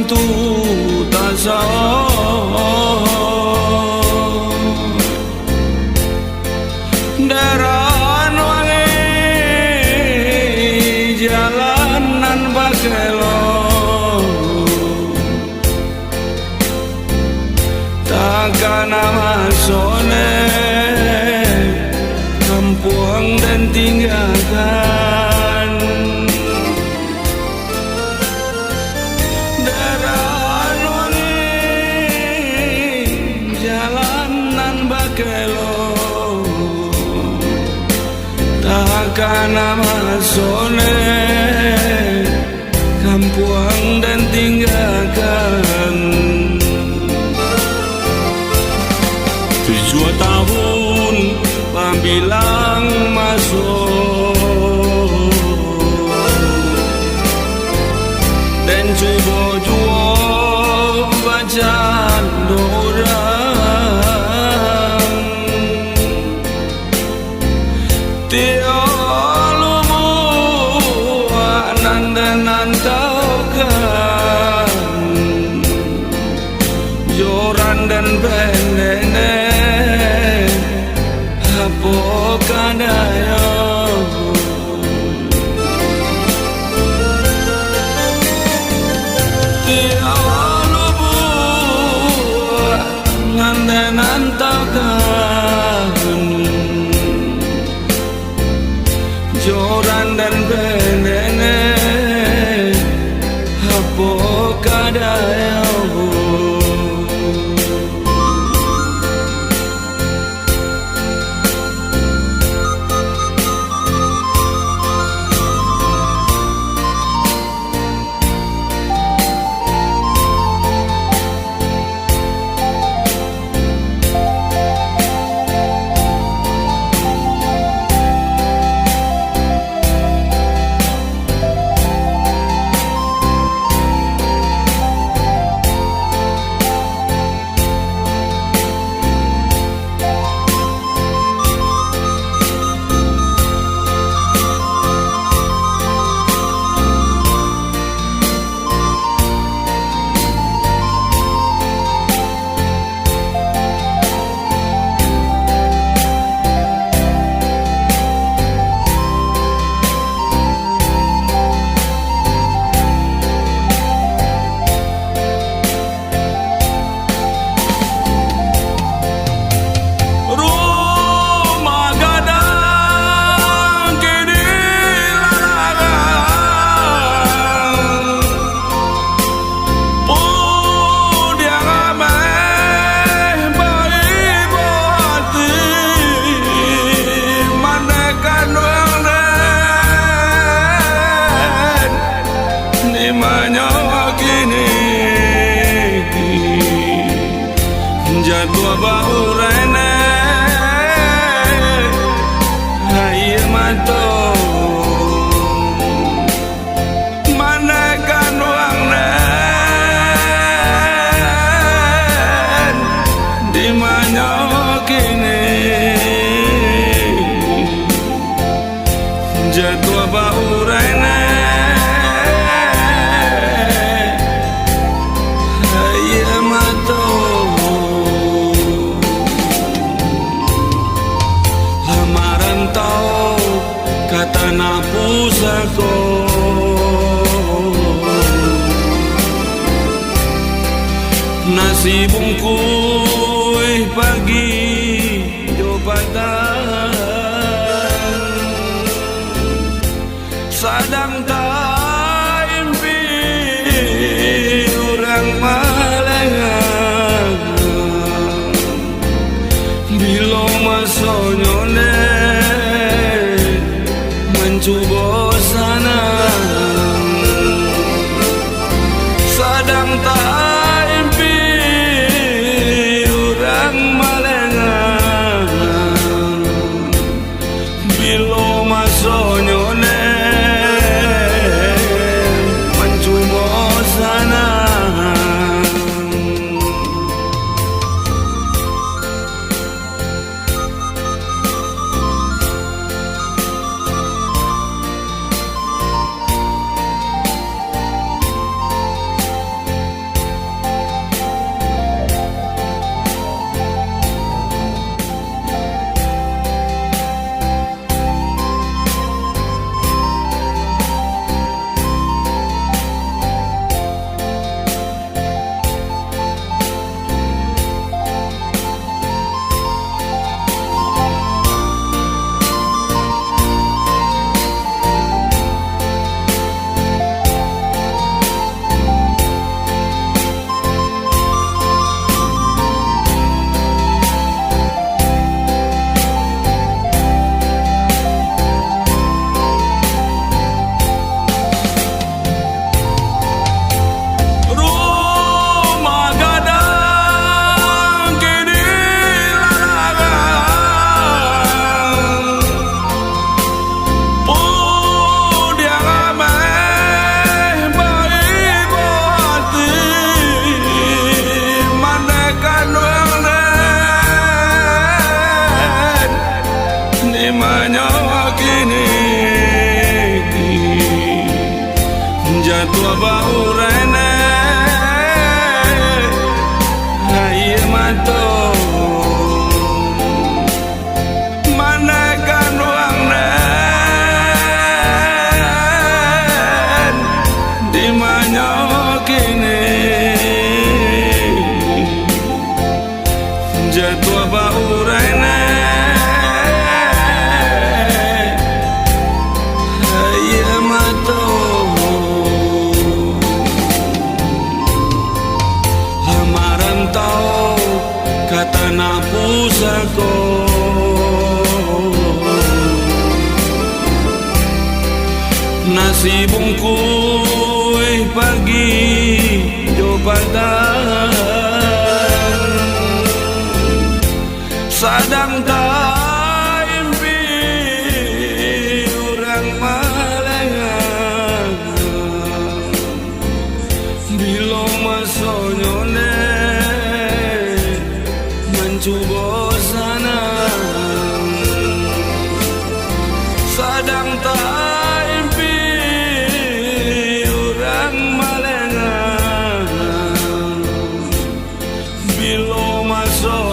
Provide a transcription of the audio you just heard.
tu tak sah daran wangi jalanan bakelo takkan masone kampung dan tinggalkan daran wangi jalanan bakelo takkan masone kampung dan tinggalkan 7 tahun pambilang masuk dan coba jual bacaan orang tiada anan dan antaukan joran dan pendene bukan ayo tiada buat ngandan antaukan joran dan pendene bukan ayo jadwa bau rene hai mato manakan uang nen di mana kini jadwa bau rene tanah pusako nasi bungkus pagi jobatan sadang tak impi orang malengan bila masanya mencoba sana sadang tak impi orang malengan bila masanya mencoba sana kanuang nen di manyawa kini jatuh bau rene hai mato mana kanuang nen di manyawa kini jatuh bau rene tanah pusako nasi bungkui pagi jobatan sadang tak impi orang malengan bila masonyo bosan sadang tak impi orang malengan bila masuk